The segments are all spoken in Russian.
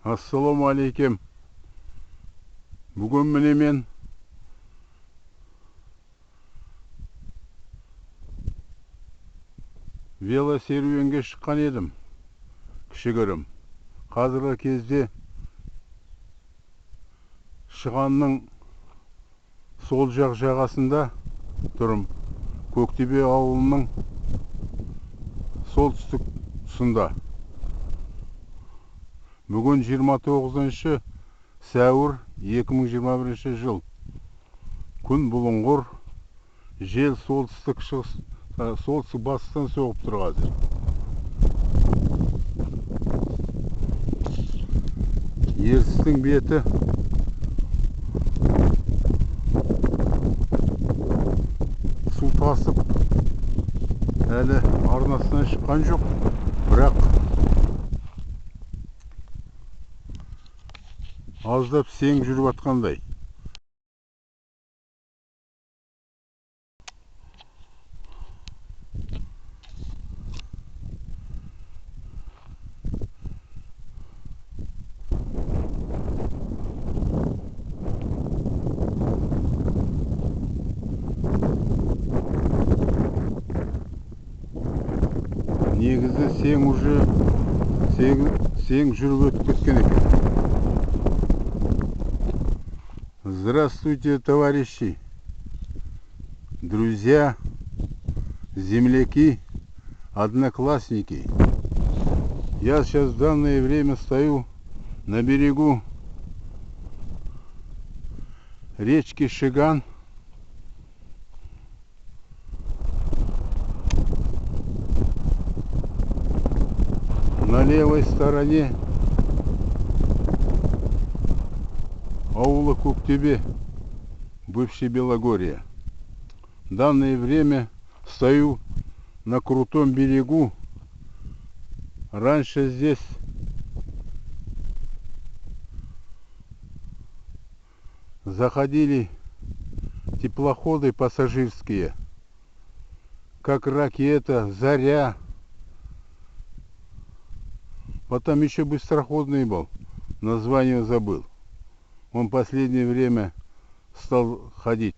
Assalomu alaykum. Bugun mine men velo serüvenге шыққан едім. Кішігірім. Қазіргі кезде Шығанның сол жақ жағасында тұрым. Көктөбе ауылының солтүстік тұсында. Бүгін 29 сәуір 2021 жыл. Күн бұлыңғыр, жел солтүстік батыстан соғып тұр қазір. Ертістің беті су тасып, әлі арнасынан шыққан жоқ, бірақ аздап сең жүріп атқандай. Негізі сең жүріп өтіп кеткен екен. Здравствуйте, товарищи, друзья, земляки, одноклассники. Я сейчас в данное время стою на берегу речки Шиган. На левой стороне аула Көктөбе, бывший Белогорье. В данное время стою на крутом берегу. Раньше здесь заходили теплоходы пассажирские, как Ракета, Заря. Потом еще быстроходный был, название забыл. Он в последнее время стал ходить.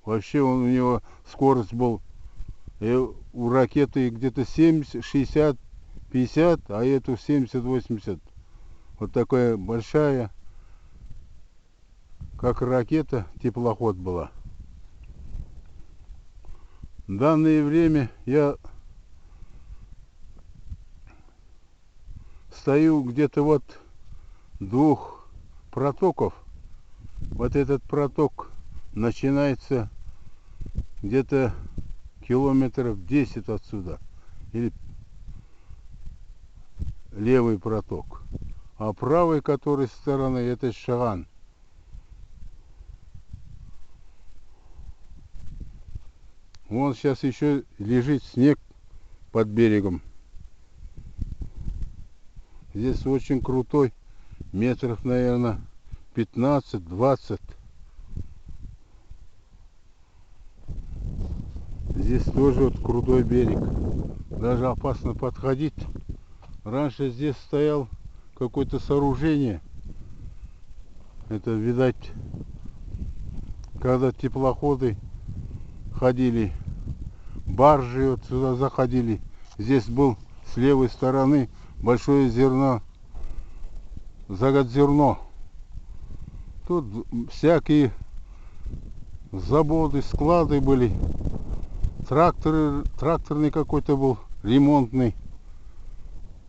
Вообще у него скорость был, у Ракеты где-то 70, 60, 50, а эту 70, 80. Вот такая большая, как Ракета, теплоход была. В данное время я стою где-то вот двух протоков. Вот этот проток начинается где-то километров 10 отсюда. Или левый проток. А правой которой стороны это Шаган. Вон сейчас еще лежит снег под берегом. Здесь очень крутой, метров, наверное, 15-20. Здесь тоже вот крутой берег. Даже опасно подходить. Раньше здесь стоял какое-то сооружение. Это, видать, когда теплоходы ходили, баржи вот сюда заходили. Здесь был с левой стороны большое зерно, заготзерно. Тут всякие заводы, склады были. Тракторный какой-то был, ремонтный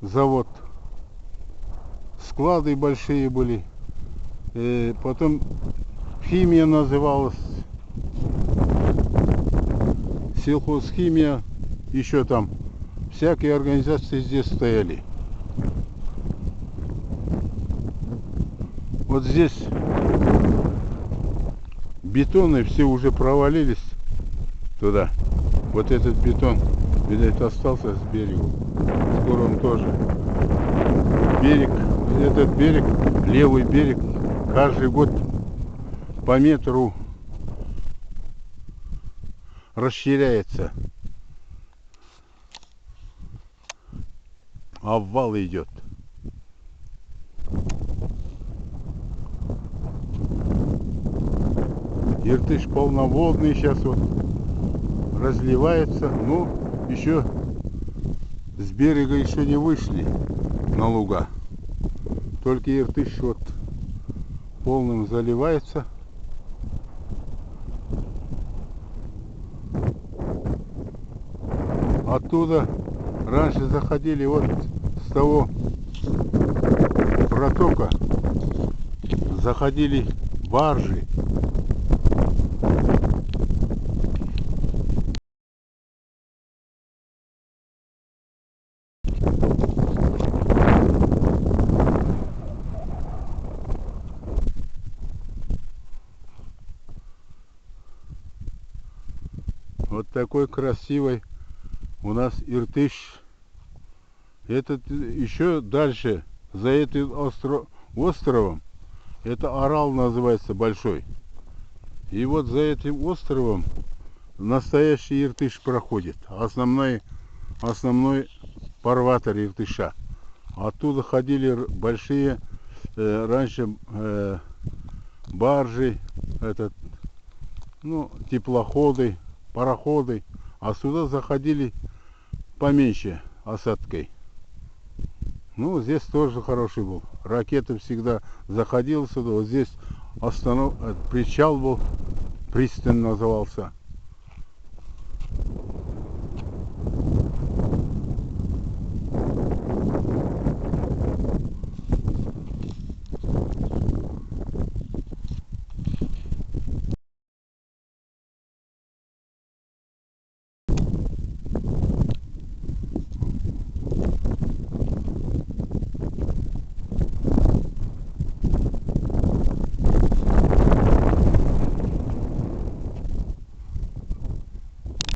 завод. Склады большие были. Потом химия называлась. Сельхозхимия. Еще там всякие организации здесь стояли. Вот здесь бетоны все уже провалились туда. Вот этот бетон, видать, остался с берега. Скоро он тоже. Берег, этот берег, левый берег, каждый год по метру расширяется. Обвал идет. Иртыш полноводный сейчас вот разливается. Ну, еще с берега еще не вышли на луга. Только Иртыш вот полным заливается. Оттуда раньше заходили вот с того протока, заходили баржи. Вот такой красивый у нас Иртыш. Этот еще дальше, за этим островом, это Арал называется большой. И вот за этим островом настоящий Иртыш проходит. Основной фарватер Иртыша. Оттуда ходили большие раньше баржи, теплоходы, пароходы. А сюда заходили поменьше осадкой. Ну, здесь тоже хороший был. Ракета всегда заходила сюда. Вот здесь причал был, пристань назывался.